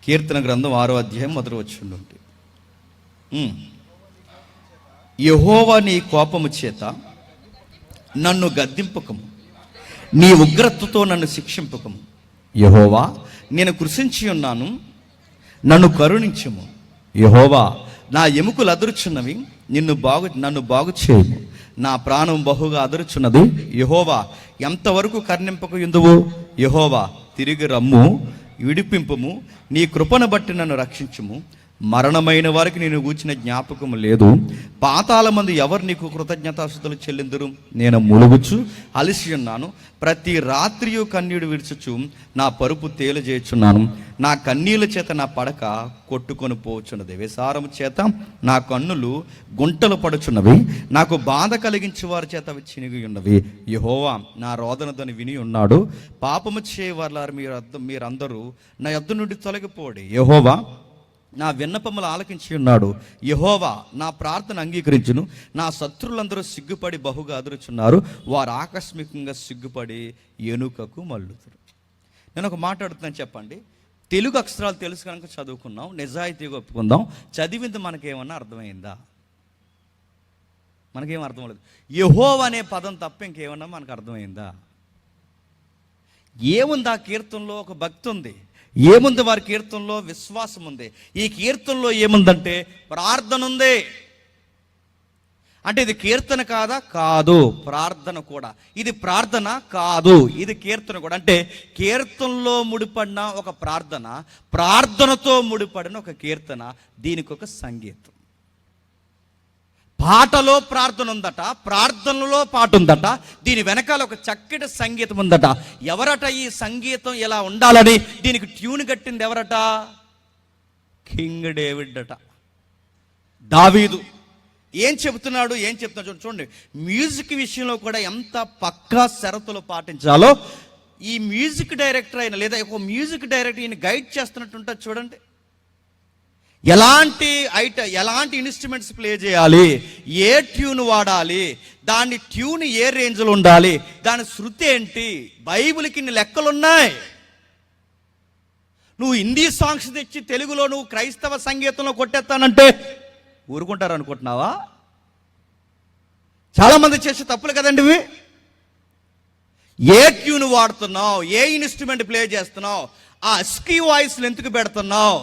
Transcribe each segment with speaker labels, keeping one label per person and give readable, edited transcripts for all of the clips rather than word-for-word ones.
Speaker 1: కీర్తన గ్రంథం 6వ అధ్యాయం మొదటి వచనం నుండి. యెహోవా నీ కోపము చేత నన్ను గద్దింపకము, నీ ఉగ్రతతో నన్ను శిక్షింపకము. యెహోవా, నేను కృషించి ఉన్నాను, నన్ను కరుణించుము. యెహోవా, నా ఎముకలు అదురుచున్నవి, నన్ను బాగు చేయము. నా ప్రాణం బహుగా అదురుచున్నది. యెహోవా, ఎంతవరకు కరుణింపక యుందువు? యెహోవా, తిరిగి రమ్ము, విడిపింపుము. నీ కృపను బట్టి నన్ను రక్షించుము. మరణమైన వారికి నేను గూర్చిన జ్ఞాపకము లేదు. పాతాళమందు ఎవరు నీకు కృతజ్ఞతాస్తుతులు చెల్లిందురు? నేను ములుగుచు అలసి ఉన్నాను. ప్రతి రాత్రియు కన్నీడు విడుచుచు నా పరుపు తేలిచేయుచున్నాను. నా కన్నీళ్ళ చేత నా పడక కొట్టుకొని పోవచ్చున్నది. విసారము చేత నా కన్నులు గుంటలు పడుచున్నవి. నాకు బాధ కలిగించే వారి చేత అవి చినిగి ఉన్నవి. యెహోవా నా రోదనదని విని ఉన్నాడు. పాపము చేయవారు మీరందరూ నా యొద్ద నుండి తొలగిపోడి. యెహోవా నా విన్నపములు ఆలకించి ఉన్నాడు. యెహోవా నా ప్రార్థన అంగీకరించును. నా శత్రులందరూ సిగ్గుపడి బహుగా అదురుచున్నారు. వారు ఆకస్మికంగా సిగ్గుపడి ఎనుకకు మల్లుతారు. నేను ఒక మాట్లాడుతున్నాను, చెప్పండి. తెలుగు అక్షరాలు తెలుసు కనుక చదువుకున్నాం, నిజాయితీగా ఒప్పుకుందాం. చదివింది మనకేమన్నా అర్థమైందా? మనకేం అర్థం లేదు. యెహోవా అనే పదం తప్ప ఇంకేమన్నా మనకు అర్థమైందా? ఏముంది ఆ కీర్తనలో? ఒక భక్తి ఉంది. ఏముంది వారి కీర్తనలో? విశ్వాసం ఉంది. ఈ కీర్తనలో ఏముందంటే ప్రార్థన ఉంది. అంటే ఇది కీర్తన కాదా? కాదు. ప్రార్థన కూడా. ఇది ప్రార్థన కాదు, ఇది కీర్తన కూడా. అంటే కీర్తనలో ముడిపడిన ఒక ప్రార్థన, ప్రార్థనతో ముడిపడిన ఒక కీర్తన, దీనికి ఒక సంగీతం. పాటలో ప్రార్థన ఉందట, ప్రార్థనలో పాట ఉందట, దీని వెనకాల ఒక చక్కటి సంగీతం ఉందట. ఎవరట ఈ సంగీతం ఇలా ఉండాలని దీనికి ట్యూన్ కట్టింది? ఎవరట? కింగ్ డేవిడ్ అట, దావీదు. ఏం చెప్తున్నాడు చూడండి. మ్యూజిక్ విషయంలో కూడా ఎంత పక్కా షరతులు పాటించాలో ఈ మ్యూజిక్ డైరెక్టర్ అయిన, లేదా ఒక మ్యూజిక్ డైరెక్టర్ ఈయన గైడ్ చేస్తున్నట్టు ఉంటుంది చూడండి. ఎలాంటి ఇన్స్ట్రుమెంట్స్ ప్లే చేయాలి, ఏ ట్యూన్ వాడాలి, దాని ట్యూన్ ఏ రేంజ్లో ఉండాలి, దాని శృతి ఏంటి. బైబిల్కి ఇన్ని లెక్కలున్నాయి. నువ్వు హిందీ సాంగ్స్ తెచ్చి తెలుగులో నువ్వు క్రైస్తవ సంగీతంలో కొట్టేస్తానంటే ఊరుకుంటారు అనుకుంటున్నావా? చాలామంది చేసే తప్పులు కదండి ఇవి. ఏ ట్యూన్ వాడుతున్నావు, ఏ ఇన్స్ట్రుమెంట్ ప్లే చేస్తున్నావు, ఆ స్కీ వాయిస్లు ఎందుకు పెడుతున్నావు,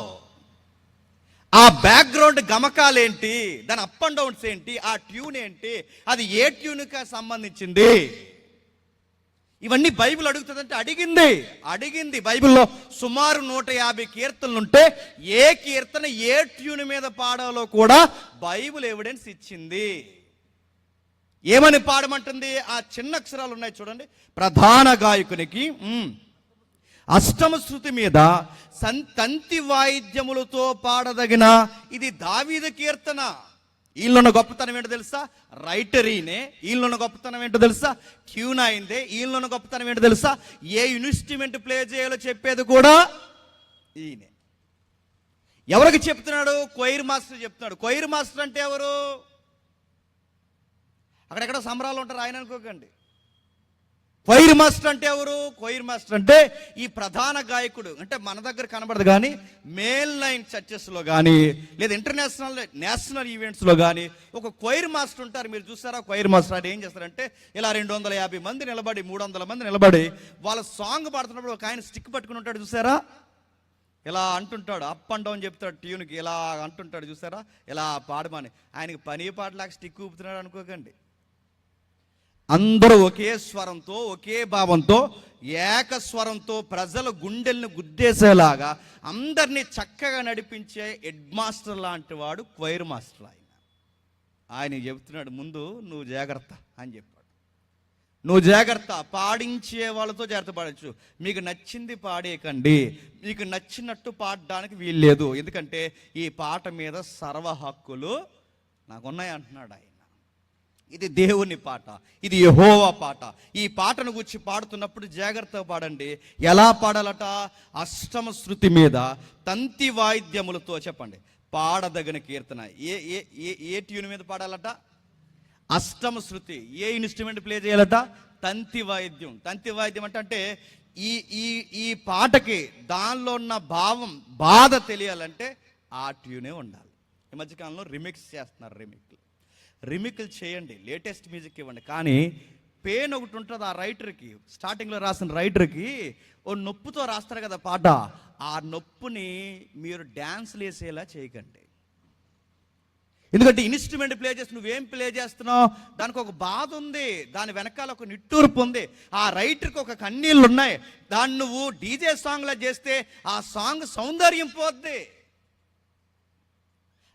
Speaker 1: ఆ బ్యాక్గ్రౌండ్ గమకాలు ఏంటి, దాని అప్ అండ్ డౌన్స్ ఏంటి, ఆ ట్యూన్ ఏంటి, అది ఏ ట్యూన్కి సంబంధించింది, ఇవన్నీ బైబిల్ అడుగుతుందంటే అడిగింది. బైబిల్లో సుమారు 150 కీర్తనలు ఉంటే ఏ కీర్తన ఏ ట్యూన్ మీద పాడాలో కూడా బైబిల్ ఎవిడెన్స్ ఇచ్చింది. ఏమని పాడమంటుంది? ఆ చిన్న అక్షరాలు ఉన్నాయి చూడండి. ప్రధాన గాయకునికి అష్టమ శృతి మీద తంతి వాయిద్యములతో పాడదగిన ఇది దావీదు కీర్తన. వీళ్ళున్న గొప్పతనం ఏంటో తెలుసా? రైటర్ ఈయనే. వీళ్ళున్న గొప్పతనం ఏంటో తెలుసా? ట్యూన్ అయిందే. వీళ్ళున్న గొప్పతనం ఏంటో తెలుసా? ఏ ఇన్స్ట్రుమెంట్ ప్లే చేయాలో చెప్పేది కూడా ఈయనే. ఎవరికి చెప్తున్నాడు? కొయిర్ మాస్టర్ చెప్తున్నాడు. కొయిర్ మాస్టర్ అంటే ఎవరు? అక్కడెక్కడ సంబరాలు ఉంటారు ఆయన అనుకోకండి. కొయిర్ మాస్టర్ అంటే ఎవరు? కొయిర్ మాస్టర్ అంటే ఈ ప్రధాన గాయకుడు. అంటే మన దగ్గర కనబడదు కానీ మెయిన్ లైన్ చర్చెస్లో కానీ లేదా నేషనల్ ఈవెంట్స్లో కానీ ఒక కొయిర్ మాస్టర్ ఉంటారు. మీరు చూసారా? కొయిర్ మాస్టర్ అంటే ఏం చేస్తారంటే ఇలా 250 మంది నిలబడి, 300 మంది నిలబడి వాళ్ళ సాంగ్ పాడుతున్నప్పుడు ఒక ఆయన స్టిక్ పట్టుకుని ఉంటాడు చూసారా? ఇలా అంటుంటాడు, అప్ అండ్ డౌన్ చెప్తాడు ట్యూన్కి, ఇలా అంటుంటాడు చూసారా? ఇలా పాడమని. ఆయనకి పని పాటలాగా స్టిక్ ఊపుతున్నాడు అనుకోకండి. అందరూ ఒకే స్వరంతో, ఒకే భావంతో, ఏకస్వరంతో ప్రజల గుండెల్ని గుద్దేసేలాగా అందరినీ చక్కగా నడిపించే హెడ్ మాస్టర్ లాంటి వాడు క్వైర్ మాస్టర్. ఆయన చెబుతున్నాడు, ముందు నువ్వు జాగ్రత్త అని చెప్పాడు. నువ్వు జాగ్రత్త, పాడించే వాళ్ళతో జాగ్రత్త పాడచ్చు. మీకు నచ్చింది పాడేయకండి, మీకు నచ్చినట్టు పాడడానికి వీల్లేదు, ఎందుకంటే ఈ పాట మీద సర్వ హక్కులు నాకున్నాయి అంటున్నాడు ఆయన. ఇది దేవుని పాట, ఇది యెహోవా పాట. ఈ పాటను గురించి పాడుతున్నప్పుడు జాగ్రత్తగా పాడండి. ఎలా పాడాలట? అష్టమ శృతి మీద తంతి వాయిద్యములతో, చెప్పండి, పాడదగిన కీర్తన. ఏ ట్యూన్ మీద పాడాలట? అష్టమ శృతి. ఏ ఇన్స్ట్రుమెంట్ ప్లే చేయాలట? తంతి వాయిద్యం. తంతి వాయిద్యం అంటే ఈ ఈ ఈ పాటకి దానిలో ఉన్న భావం, బాధ తెలియాలంటే ఆ ట్యూనే ఉండాలి. ఈ మధ్యకాలంలో రిమిక్స్ చేస్తున్నారు. రిమిక్లు చేయండి, లేటెస్ట్ మ్యూజిక్ ఇవ్వండి, కానీ పెయిన్ ఒకటి ఉంటుంది ఆ రైటర్కి. స్టార్టింగ్లో రాసిన రైటర్కి ఓ నొప్పుతో రాస్తారు కదా పాట, ఆ నొప్పుని మీరు డ్యాన్స్లు వేసేలా చేయకండి. ఎందుకంటే ఇన్స్ట్రుమెంట్ ప్లే చేసి నువ్వేం ప్లే చేస్తున్నావు, దానికి ఒక బాధ ఉంది, దాని వెనకాల ఒక నిట్టూర్పు ఉంది, ఆ రైటర్కి ఒక కన్నీళ్ళు ఉన్నాయి. దాన్ని నువ్వు డీజే సాంగ్లా చేస్తే ఆ సాంగ్ సౌందర్యం పోద్ది.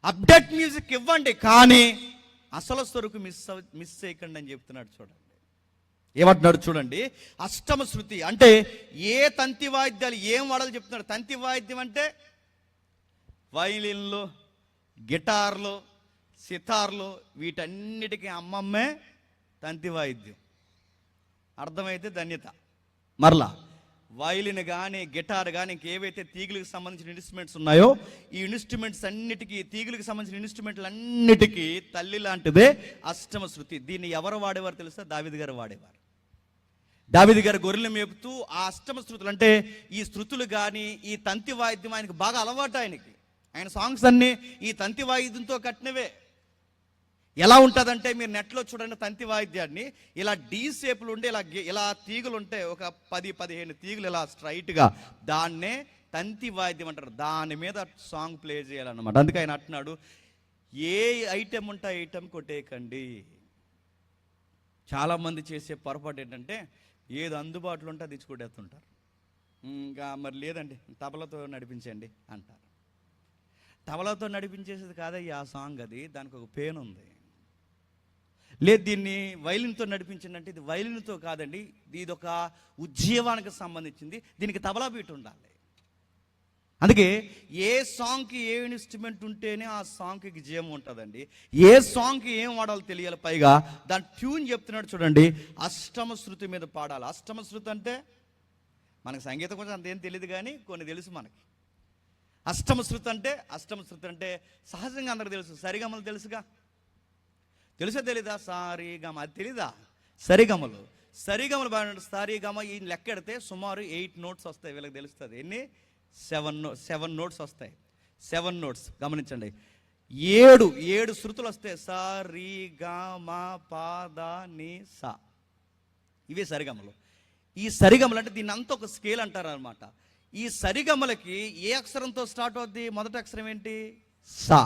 Speaker 1: అప్డేట్ మ్యూజిక్ ఇవ్వండి, కానీ అసలు స్వరకు మిస్ చేయకండి అని చెప్తున్నాడు. చూడండి ఏమంటున్నాడు చూడండి. అష్టమ శృతి అంటే ఏ తంతి వాయిద్యాలు ఏం వాడాలో చెప్తున్నాడు. తంతి వాయిద్యం అంటే వయలిన్లు, గిటార్లు, సితార్లు, వీటన్నిటికీ అమ్మమ్మే తంతి వాయిద్యం. అర్థమైతే ధన్యత. మరలా వయలిన్ కానీ గిటార్ కానీ ఇంకేవైతే తీగులకు సంబంధించిన ఇన్స్ట్రుమెంట్స్ ఉన్నాయో, ఈ ఇన్స్ట్రుమెంట్స్ అన్నిటికీ, తీగులకు సంబంధించిన ఇన్స్ట్రుమెంట్లు అన్నిటికీ తల్లి లాంటిదే అష్టమ శృతి. దీన్ని ఎవరు వాడేవారు తెలుసా? దావీదు గారు వాడేవారు. దావీదు గారు గొర్రెలు మేపుతూ ఆ అష్టమ శృతులు అంటే ఈ శృతులు కానీ ఈ తంతి వాయిద్యం ఆయనకు బాగా అలవాటు. ఆయన సాంగ్స్ అన్నీ ఈ తంతి వాయిద్యంతో కట్టినవే. ఎలా ఉంటుందంటే మీరు నెట్లో చూడండి, తంతి వాయిద్యాన్ని ఇలా డీ షేపులు ఉండి ఇలా తీగులు ఉంటాయి, ఒక 10-15 తీగులు ఇలా స్ట్రైట్గా, దాన్నే తంతి వాయిద్యం అంటారు. దాని మీద సాంగ్ ప్లే చేయాలన్నమాట. అందుకే ఆయన అంటున్నాడు, ఏ ఐటెం ఉంటే ఐటెం కొట్టేయకండి. చాలామంది చేసే పొరపాటు ఏంటంటే ఏది అందుబాటులో ఉంటే అది ఇచ్చుకొట్టేస్తుంటారు. ఇంకా మరి లేదండి తబలతో నడిపించండి అంటారు. తబలతో నడిపించేసేది కాదయ్యా ఆ సాంగ్, అది దానికి ఒక పెయిన్ ఉంది. లేదు దీన్ని వైలిన్తో నడిపించండి అంటే ఇది వైలిన్తో కాదండి, ఇది ఒక ఉజ్జీవానికి సంబంధించింది, దీనికి తబలా బీట్ ఉండాలి. అందుకే ఏ సాంగ్కి ఏ ఇన్స్ట్రుమెంట్ ఉంటేనే ఆ సాంగ్కి జీవం ఉంటుందండి. ఏ సాంగ్కి ఏం వాడాలో తెలియాలి. పైగా దాని ట్యూన్ చెప్తున్నాడు చూడండి, అష్టమ శృతి మీద పాడాలి. అష్టమ శృతి అంటే మనకు సంగీతం కొంచెం అంతేం తెలియదు, కానీ కొన్ని తెలుసు మనకి. అష్టమ శృతి అంటే సహజంగా అందరికి తెలుసు. సరిగమలు తెలుసుగా, తెలుసా తెలీదా? సారీగమ అది తెలీదా? సరిగమలు బాగా సారీగమ ఈ లెక్కెడితే సుమారు 8 నోట్స్ వస్తాయి. వీళ్ళకి తెలుస్తుంది ఎన్ని? 7 నోట్స్ వస్తాయి. 7 నోట్స్ గమనించండి. 7 శృతులు వస్తాయి. స రి గ మ ప ద ని స. ఇవే సరిగమలు. ఈ సరిగమలు అంటే దీన్ని అంతా ఒక స్కేల్ అంటారు అనమాట. ఈ సరిగమలకి ఏ అక్షరంతో స్టార్ట్ అవుద్ది? మొదటి అక్షరం ఏంటి? సా.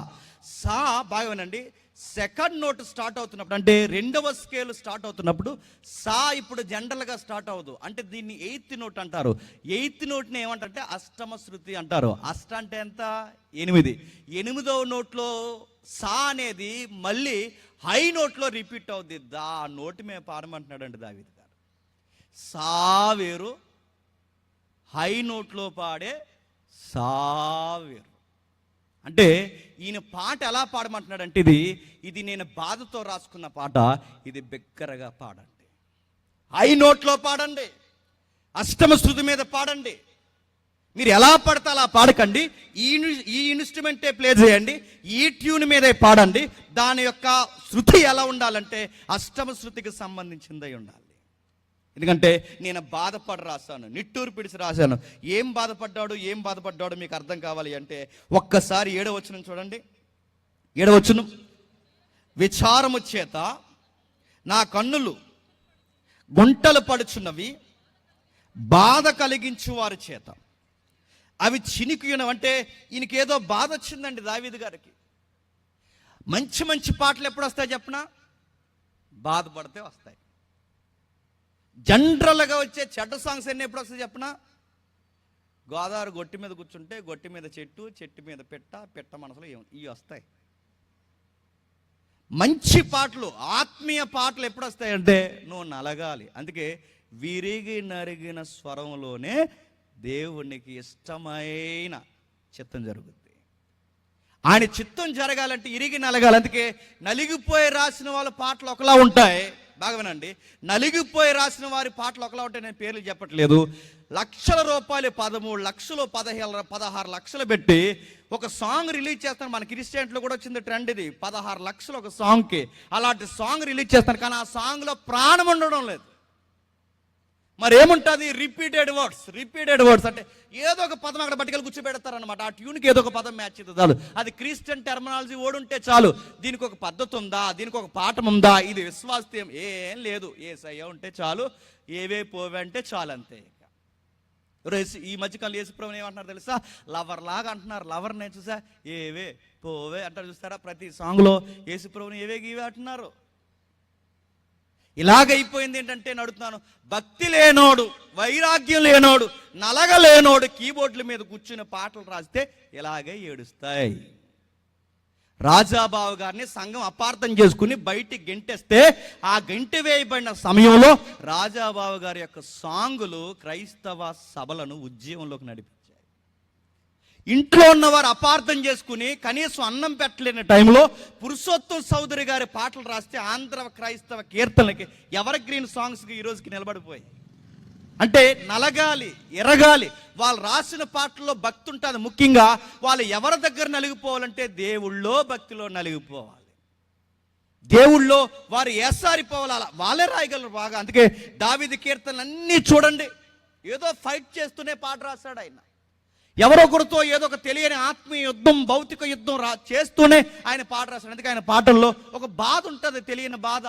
Speaker 1: సా బాగా వినండి. సెకండ్ నోట్ స్టార్ట్ అవుతున్నప్పుడు అంటే రెండవ స్కేల్ స్టార్ట్ అవుతున్నప్పుడు సా ఇప్పుడు జనరల్గా స్టార్ట్ అవ్వదు. అంటే దీన్ని 8th నోట్ అంటారు. 8th నోట్ని ఏమంటారంటే అష్టమ శృతి అంటారు. అష్ట అంటే ఎంత? 8. 8వ నోట్లో సా అనేది మళ్ళీ హై నోట్లో రిపీట్ అవుద్ది. దా నోటి మీద పాడమంటున్నాడండి దావీదు గారు. సా వేరు, హై నోట్లో పాడే సా వేరు. అంటే ఈయన పాట ఎలా పాడమంటున్నాడంటే ఇది నేను బాధతో రాసుకున్న పాట, ఇది బిగ్గరగా పాడండి, హై నోట్లో పాడండి, అష్టమ శృతి మీద పాడండి. మీరు ఎలా పడితే అలా పాడకండి. ఈ ఇన్స్ట్రుమెంటే ప్లే చేయండి, ఈ ట్యూన్ మీదే పాడండి. దాని యొక్క శృతి ఎలా ఉండాలంటే అష్టమ శృతికి సంబంధించిందై ఉండాలి. ఎందుకంటే నేను బాధపడి రాశాను, నిట్టూరు పిడిచి రాశాను. ఏం బాధపడ్డాడు మీకు అర్థం కావాలి అంటే ఒక్కసారి 7వ వచనం చూడండి. 7వ వచనం, విచారము చేత నా కన్నులు గుంటలు పడుచున్నవి, బాధ కలిగించు వారి చేత అవి చినికియునవంటే ఈయనకేదో బాధ వచ్చిందండి దావీదు గారికి. మంచి పాటలు ఎప్పుడు వస్తాయి చెప్పనా? బాధపడితే వస్తాయి. జనరల్గా వచ్చే చెడ్డ సాంగ్స్ ఎన్ని ఎప్పుడు వస్తాయి చెప్పనా? గోదావరి గొట్టి మీద కూర్చుంటే గొట్టి మీద చెట్టు మీద పెట్ట మనసులో ఇవి వస్తాయి. మంచి పాటలు, ఆత్మీయ పాటలు ఎప్పుడు వస్తాయంటే నువ్వు నలగాలి. అందుకే విరిగి నరిగిన స్వరంలోనే దేవునికి ఇష్టమైన చిత్తం జరుగుద్ది. ఆయన చిత్తం జరగాలంటే ఇరిగి నలగాలి. అందుకే నలిగిపోయి రాసిన వాళ్ళ పాటలు ఒకలా ఉంటాయి. బాగా వినండి, నలిగిపోయి రాసిన వారి పాటలు ఒకలా ఉంటాయి. నేను పేర్లు చెప్పట్లేదు. లక్షల రూపాయలు, 13 లక్షలు, 16 లక్షలు పెట్టి ఒక సాంగ్ రిలీజ్ చేస్తాను. మన క్రిస్టియన్స్లో కూడా వచ్చింది ట్రెండ్ ఇది. 16 లక్షలు ఒక సాంగ్కి. అలాంటి సాంగ్ రిలీజ్ చేస్తాను, కానీ ఆ సాంగ్లో ప్రాణం ఉండడం లేదు. మరి ఏముంటుంది? రిపీటెడ్ వర్డ్స్ అంటే ఏదో ఒక పదం అక్కడ బట్టికలు కూర్చోబెడతారనమాట. ఆ ట్యూన్కి ఏదో ఒక పదం మ్యాచ్ అవుతుంది చాలు. అది క్రిస్టియన్ టెర్మినాలజీ ఓడుంటే చాలు. దీనికి ఒక పద్ధతి ఉందా, దీనికి ఒక పాఠం ఉందా, ఇది విశ్వాసం ఏం లేదు. యేసయ్య ఉంటే చాలు, ఏవే పోవే అంటే చాలు, అంతే. ఈ మధ్యకాలం యేసుప్రభుని ఏమంటున్నారు తెలుసా? లవర్ లాగా అంటున్నారు. లవర్ నేను చూసా, ఏవే పోవే అంటారు చూస్తారా? ప్రతి సాంగ్లో యేసుప్రభుని ఏవే గీవే అంటున్నారు. ఇలాగైపోయింది. ఏంటంటే నడుతున్నాను, భక్తి లేనోడు, వైరాగ్యం లేనోడు, నలగలేనోడు కీబోర్డుల మీద కూర్చుని పాటలు రాస్తే ఇలాగే ఏడుస్తాయి. రాజాబాబు గారిని సంఘం అపార్థం చేసుకుని బయటికి గెంటేస్తే ఆ గెంటి వేయబడిన సమయంలో రాజాబాబు గారి యొక్క సాంగులు క్రైస్తవ సభలను ఉద్యమంలోకి నడిపించాయి. ఇంట్లో ఉన్నవారు అపార్థం చేసుకుని కనీసం అన్నం పెట్టలేని టైంలో పురుషోత్తం చౌదరి గారి పాటలు రాస్తే ఆంధ్ర క్రైస్తవ కీర్తనలకి ఎవర్ గ్రీన్ సాంగ్స్కి ఈ రోజుకి నిలబడిపోయి. అంటే నలగాలి, ఎరగాలి. వాళ్ళు రాసిన పాటల్లో భక్తి ఉంటుంది. ముఖ్యంగా వాళ్ళు ఎవరి దగ్గర నలిగిపోవాలంటే దేవుళ్ళో భక్తిలో నలిగిపోవాలి. దేవుళ్ళో వారు ఏసారిపోవాలి. వాళ్ళే రాయగలరు బాగా. అందుకే దావీదు కీర్తనలు అన్నీ చూడండి, ఏదో ఫైట్ చేస్తూనే పాట రాశాడు ఆయన. ఎవరొకరితో ఏదో ఒక తెలియని ఆత్మీయ యుద్ధం, భౌతిక యుద్ధం చేస్తూనే ఆయన పాట రాశాడు. అందుకే ఆయన పాటల్లో ఒక బాధ ఉంటుంది, తెలియని బాధ.